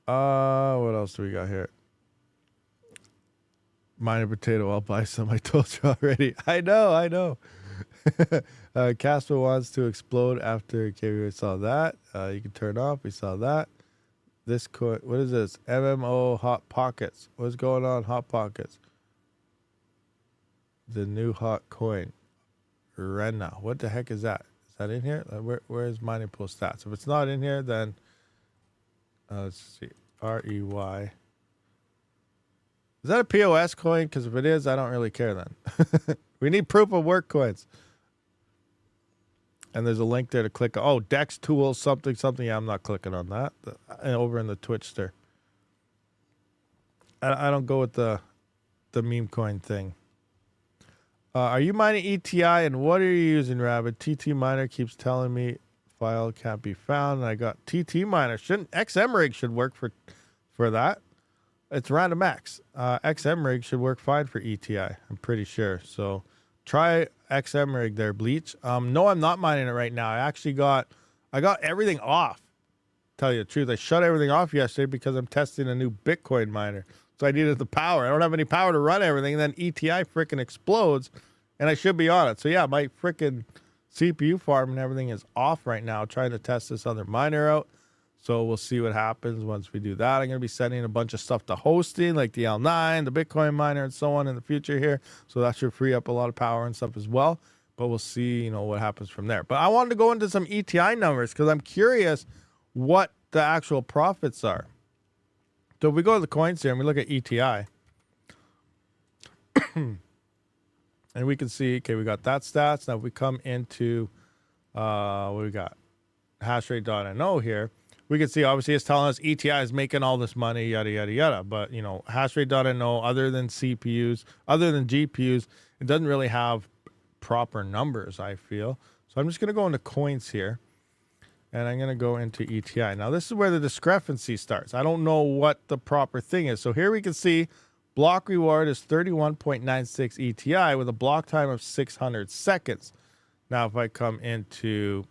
What else do we got here? Mine potato, I'll buy some. I told you already. I know. Kaspa wants to explode after. Okay, we saw that. You can turn off. We saw that. This coin. What is this? MMO Hot Pockets. What's going on, Hot Pockets? The new hot coin. Rena. What the heck is that? Is that in here? Where is mining pool stats? If it's not in here, then let's see. REY. Is that a POS coin? Because if it is, I don't really care then. We need proof of work coins. And there's a link there to click. Oh, Dex tools, something. Yeah, I'm not clicking on that. Over in the Twitch there. I don't go with the meme coin thing. Are you mining ETI and what are you using, Rabid? TT Miner keeps telling me file can't be found. And I got TT Miner. Shouldn't XMRig should work for that. It's random X. XMRig should work fine for ETI. I'm pretty sure. So try XMRig there, Bleach. No, I'm not mining it right now. I got everything off. Tell you the truth, I shut everything off yesterday because I'm testing a new Bitcoin miner. So I needed the power. I don't have any power to run everything. And then ETI freaking explodes, and I should be on it. So yeah, my freaking CPU farm and everything is off right now. Trying to test this other miner out. So we'll see what happens once we do that. I'm going to be sending a bunch of stuff to hosting, like the L9, the Bitcoin miner, and so on in the future here. So that should free up a lot of power and stuff as well. But we'll see, you know, what happens from there. But I wanted to go into some ETI numbers because I'm curious what the actual profits are. So if we go to the coins here and we look at ETI, and we can see, okay, we got that stats. Now if we come into, what we got? Hashrate.no here. We can see, obviously, it's telling us ETI is making all this money, yada, yada, yada. But, you know, hashrate.no, other than CPUs, other than GPUs, it doesn't really have proper numbers, I feel. So I'm just going to go into coins here. And I'm going to go into ETI. Now, this is where the discrepancy starts. I don't know what the proper thing is. So here we can see block reward is 31.96 ETI with a block time of 600 seconds. Now, if I come into...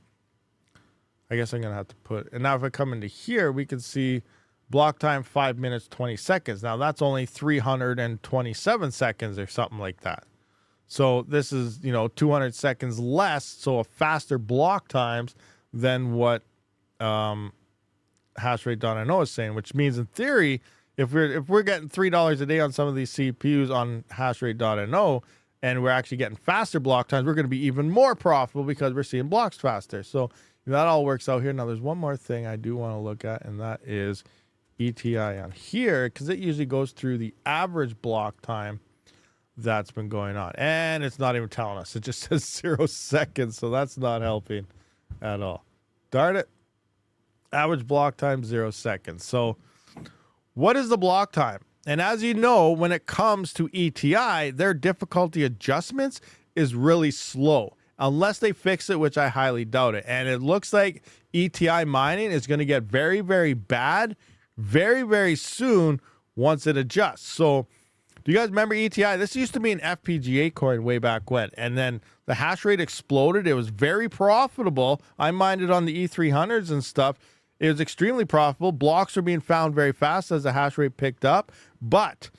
I guess I'm going to have to put... And now if I come into here, we can see block time 5 minutes, 20 seconds. Now, that's only 327 seconds or something like that. So this is, you know, 200 seconds less, so a faster block times than what hashrate.no is saying, which means in theory, if we're getting $3 a day on some of these CPUs on hashrate.no, and we're actually getting faster block times, we're going to be even more profitable because we're seeing blocks faster. So that all works out here. Now, there's one more thing I do want to look at, and that is ETI on here, because it usually goes through the average block time that's been going on. And it's not even telling us. It just says 0 seconds, so that's not helping at all. Darn it. Average block time, 0 seconds. So what is the block time? And as you know, when it comes to ETI, their difficulty adjustments is really slow unless they fix it, which I highly doubt it. And it looks like ETI mining is going to get very, very bad very, very soon once it adjusts. So do you guys remember ETI? This used to be an FPGA coin way back when, and then the hash rate exploded. It was very profitable. I mined it on the E300s and stuff. It was extremely profitable. Blocks were being found very fast as the hash rate picked up, but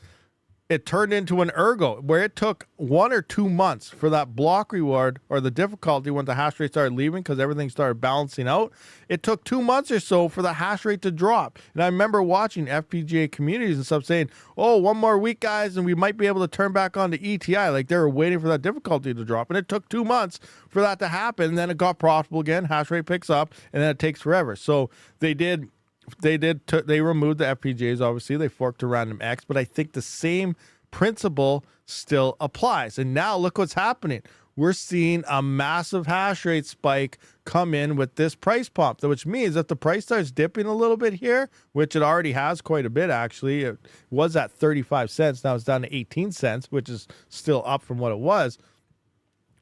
it turned into an ergo where it took 1 or 2 months for that block reward or the difficulty when the hash rate started leaving because everything started balancing out. It took 2 months or so for the hash rate to drop. And I remember watching FPGA communities and stuff saying, oh, 1 more week, guys, and we might be able to turn back on to ETI. Like they were waiting for that difficulty to drop. And it took 2 months for that to happen. And then it got profitable again. Hash rate picks up and then it takes forever. So they removed the FPGAs, obviously. They forked to Random X, but I think the same principle still applies. And now look what's happening. We're seeing a massive hash rate spike come in with this price pump, which means if the price starts dipping a little bit here, which it already has quite a bit, actually. It was at 35 cents. Now it's down to 18 cents, which is still up from what it was.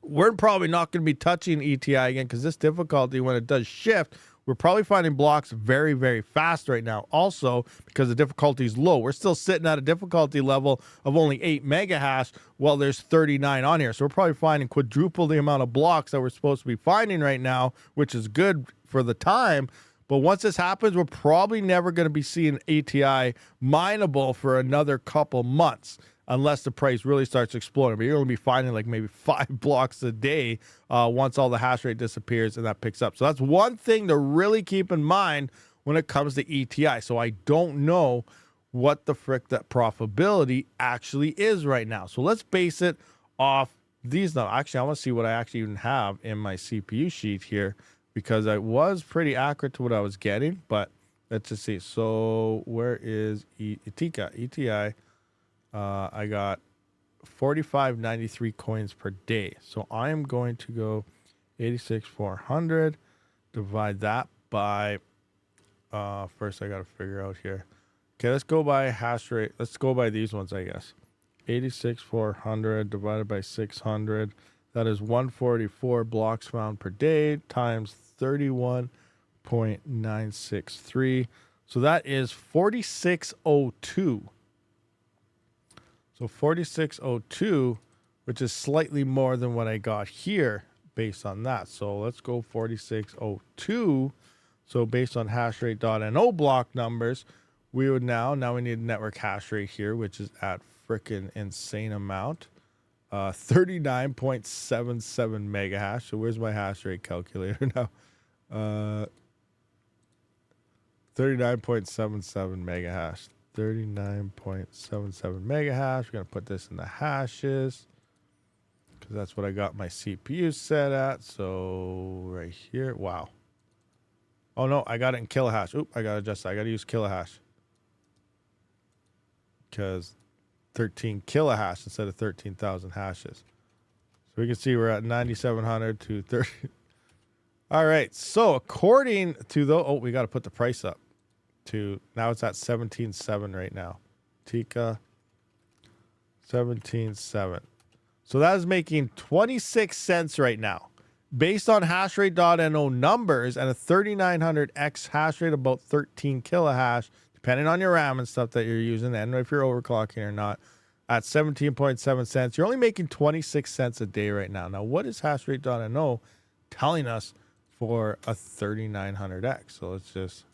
We're probably not going to be touching ETI again because this difficulty, when it does shift, we're probably finding blocks very, very fast right now. Also, because the difficulty is low. We're still sitting at a difficulty level of only 8 mega hash while there's 39 on here. So we're probably finding quadruple the amount of blocks that we're supposed to be finding right now, which is good for the time. But once this happens, we're probably never going to be seeing ATI mineable for another couple months, unless the price really starts exploding. But you're going to be finding like maybe 5 blocks a day once all the hash rate disappears and that picks up. So that's one thing to really keep in mind when it comes to ETI. So I don't know what the frick that profitability actually is right now. So let's base it off these now. Actually, I want to see what I actually even have in my CPU sheet here, because I was pretty accurate to what I was getting. But let's just see. So where is ETI? I got 45.93 coins per day. So I am going to go 86,400, divide that by, first I got to figure out here. Okay, let's go by hash rate. Let's go by these ones, I guess. 86,400 divided by 600. That is 144 blocks found per day times 31.963. So that is 4602. So 4602, which is slightly more than what I got here based on that. So let's go 4602. So based on hash rate.no block numbers, we would now we need network hash rate here, which is at freaking insane amount. 39.77 mega hash. So where's my hash rate calculator now? 39.77 mega hash. 39.77 mega hash. We're going to put this in the hashes because that's what I got my CPU set at. So right here. Wow. Oh no, I got it in kilohash. Oop, I got to adjust that. I got to use kilohash because 13 kilohash instead of 13,000 hashes. So we can see we're at 9,700 to 30. All right. So according to the, we got to put the price up. To now it's at 17.7 right now. Tika 17.7. So that is making 26 cents right now. Based on hash rate.no numbers and a 3900X hash rate, about 13 kilohash, depending on your RAM and stuff that you're using, and if you're overclocking or not, at 17.7 cents, you're only making 26 cents a day right now. Now, what is hash rate.no telling us for a 3900X? So let's just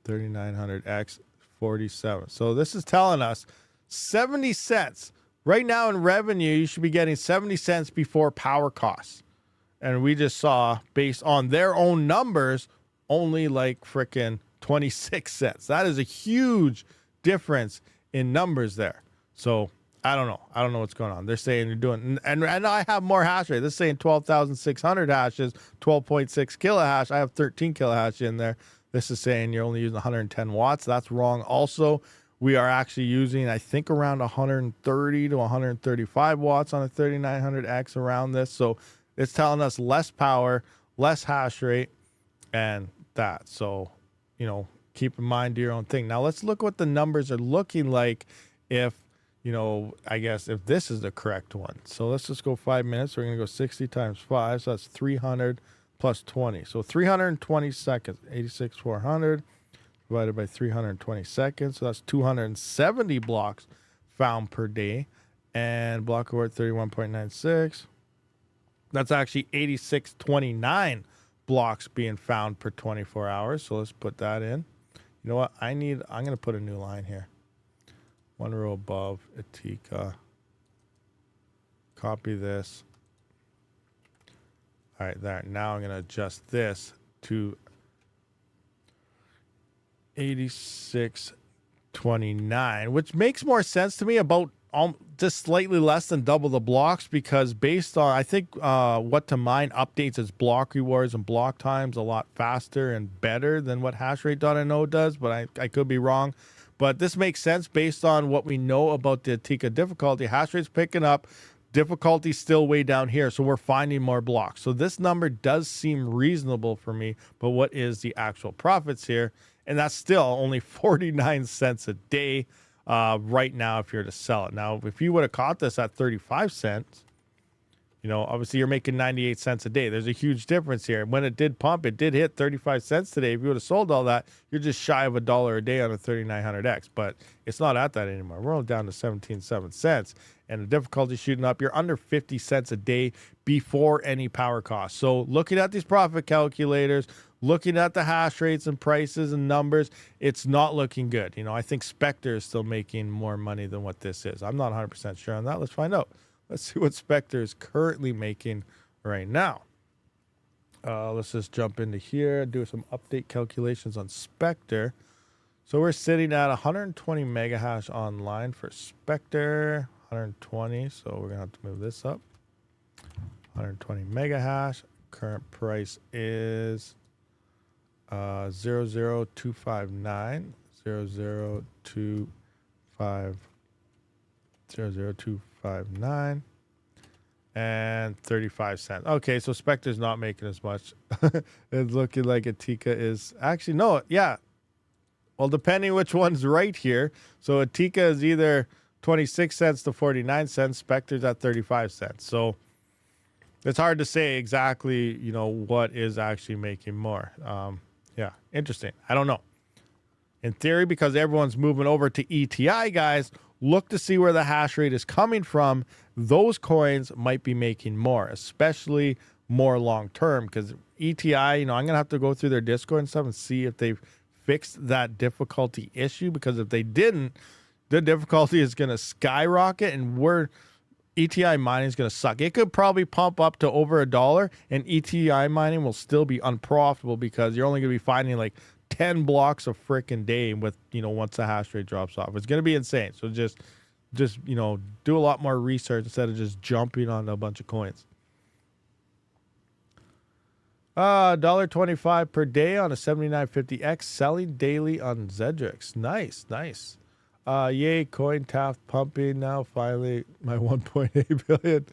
3900X 47. So this is telling us 70 cents. Right now in revenue, you should be getting 70 cents before power costs. And we just saw, based on their own numbers, only like freaking 26 cents. That is a huge difference in numbers there. So I don't know. I don't know what's going on. They're saying you're doing, and I have more hash rate. They're saying 12,600 hashes, 12.6 kilohash. I have 13 kilohash in there. This is saying you're only using 110 watts. That's wrong. Also, we are actually using, I think, around 130 to 135 watts on a 3900X around this. So it's telling us less power, less hash rate, and that. So, you know, keep in mind, do your own thing. Now let's look what the numbers are looking like if, you know, I guess if this is the correct one. So let's just go 5 minutes. We're going to go 60 times 5. So that's 300 plus 20. So 320 seconds, 86,400 divided by 320 seconds. So that's 270 blocks found per day. And block reward 31.96. That's actually 8629 blocks being found per 24 hours. So let's put that in. You know what? I'm going to put a new line here. One row above Etika. Copy this. All right, there. Now I'm going to adjust this to 8629, which makes more sense to me, about just slightly less than double the blocks, because based on, I think what to mine updates its block rewards and block times a lot faster and better than what hashrate.no does, but I could be wrong. But this makes sense based on what we know about the Etika difficulty. Hashrate's picking up, difficulty still way down here, so we're finding more blocks. So this number does seem reasonable for me, but what is the actual profits here? And that's still only 49 cents a day right now if you're to sell it. Now, if you would have caught this at 35 cents, you know, obviously you're making 98 cents a day. There's a huge difference here. When it did pump, it did hit 35 cents today. If you would have sold all that, you're just shy of $1 a day on a 3900X. But it's not at that anymore. We're only down to 17.7 cents. And the difficulty shooting up, you're under 50 cents a day before any power costs. So looking at these profit calculators, looking at the hash rates and prices and numbers, it's not looking good. You know, I think Spectre is still making more money than what this is. I'm not 100% sure on that. Let's find out. Let's see what Spectre is currently making right now. Let's just jump into here, do some update calculations on Spectre. So we're sitting at 120 mega hash online for Spectre, 120. So we're going to have to move this up. 120 mega hash. Current price is 00259. 00259 and 35 cents. Okay, so Spectre's not making as much. It's looking like Etika is actually, no, yeah. Well, depending which one's right here. So Etika is either 26 cents to 49 cents. Spectre's at 35 cents. So it's hard to say exactly, you know, what is actually making more. Yeah, interesting. I don't know. In theory, because everyone's moving over to ETI, guys, look to see where the hash rate is coming from. Those coins might be making more, especially more long term, because ETI, you know, I'm going to have to go through their Discord and stuff and see if they've fixed that difficulty issue, because if they didn't, the difficulty is going to skyrocket and ETI mining is going to suck. It could probably pump up to over $1 and ETI mining will still be unprofitable, because you're only going to be finding like 10 blocks a freaking day with, you know, once the hash rate drops off. It's going to be insane. So just, you know, do a lot more research instead of just jumping on a bunch of coins. $1.25 per day on a 7950X, selling daily on Zedrix. Nice, nice. Yay, CoinTaft pumping now. Finally, my 1.8 billion.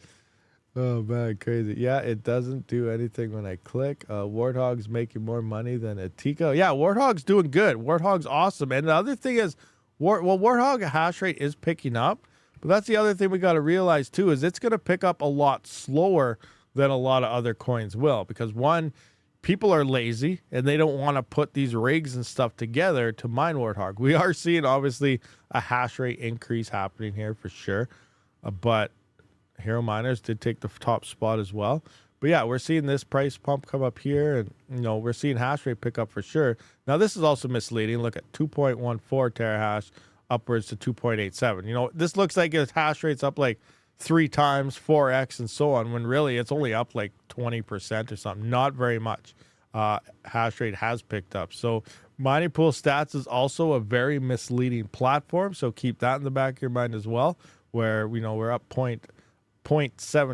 Oh, man, crazy. Yeah, it doesn't do anything when I click. Warthog's making more money than Etika. Yeah, Warthog's doing good. Warthog's awesome. And the other thing is, Warthog hash rate is picking up. But that's the other thing we got to realize, too, is it's going to pick up a lot slower than a lot of other coins will. Because, one, people are lazy, and they don't want to put these rigs and stuff together to mine Warthog. We are seeing, obviously, a hash rate increase happening here for sure. But Hero Miners did take the top spot as well. But yeah, we're seeing this price pump come up here, and you know, we're seeing hash rate pick up for sure. Now this is also misleading. Look at 2.14 terahash upwards to 2.87. You know, this looks like its hash rate's up like 3 times, 4x, and so on, when really it's only up like 20% or something. Not very much. Hash rate has picked up. So Mining Pool Stats is also a very misleading platform. So keep that in the back of your mind as well, where, you know, we're up 0.7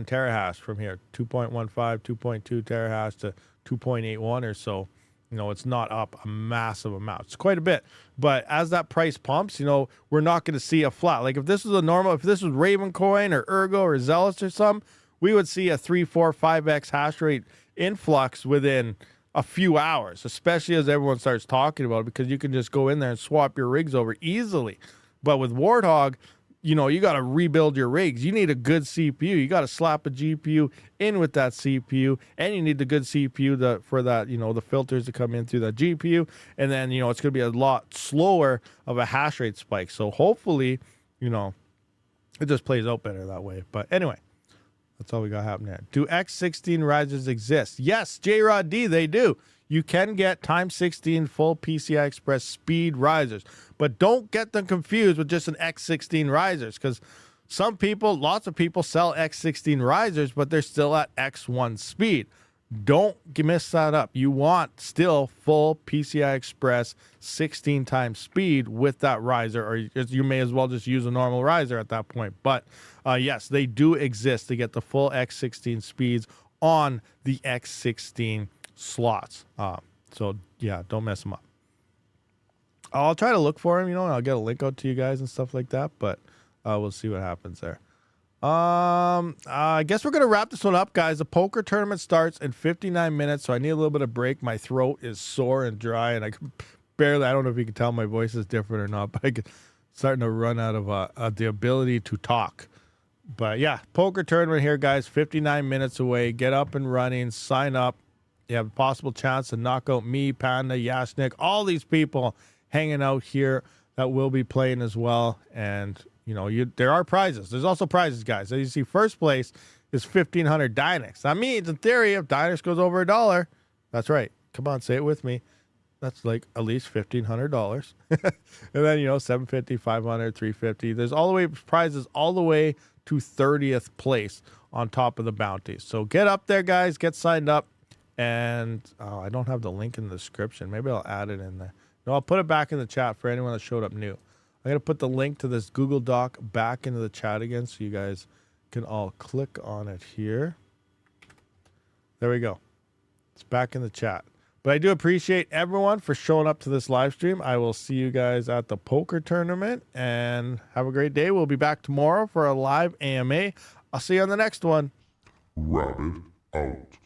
terahash from here, 2.15, 2.2 terahash to 2.81 or so. You know, it's not up a massive amount. It's quite a bit. But as that price pumps, you know, we're not going to see a flat. Like if this was if this was Ravencoin or Ergo or Zealous or something, we would see a 3, 4, 5x hash rate influx within a few hours, especially as everyone starts talking about it, because you can just go in there and swap your rigs over easily. But with Warthog, you know, you got to rebuild your rigs. You need a good CPU. You got to slap a GPU in with that CPU, and you need the good CPU for that, you know, the filters to come in through that GPU. And then, you know, it's going to be a lot slower of a hash rate spike. So hopefully, you know, it just plays out better that way. But anyway, that's all we got happening there. Do X16 risers exist? Yes, J-Rod D, they do. You can get times 16 full PCI Express speed risers, but don't get them confused with just an X16 risers, because lots of people sell X16 risers, but they're still at X1 speed. Don't mess that up. You want still full PCI Express 16 times speed with that riser, or you may as well just use a normal riser at that point. But yes, they do exist to get the full X16 speeds on the X16 slots. So yeah, don't mess them up. I'll try to look for them, you know, and I'll get a link out to you guys and stuff like that, but we'll see what happens there. I guess we're gonna wrap this one up, guys. The poker tournament starts in 59 minutes, so I need a little bit of break. My throat is sore and dry, and I can barely, I don't know if you can tell my voice is different or not, but I'm starting to run out of the ability to talk. But yeah, poker tournament here, guys. 59 minutes away. Get up and running. Sign up. You have a possible chance to knock out me, Panda, Yashnik, all these people hanging out here that will be playing as well. And, you know, there are prizes. There's also prizes, guys. As you see, first place is 1,500 Dynex. That means, in theory, if Dynex goes over $1, that's right. Come on, say it with me. That's like at least $1,500. And then, you know, 750, 500, 350. There's all the way prizes all the way to 30th place on top of the bounties. So get up there, guys. Get signed up. And I don't have the link in the description. Maybe I'll add it in there. No, I'll put it back in the chat for anyone that showed up new. I'm going to put the link to this Google Doc back into the chat again so you guys can all click on it here. There we go. It's back in the chat. But I do appreciate everyone for showing up to this live stream. I will see you guys at the poker tournament, and have a great day. We'll be back tomorrow for a live AMA. I'll see you on the next one. Rabid out.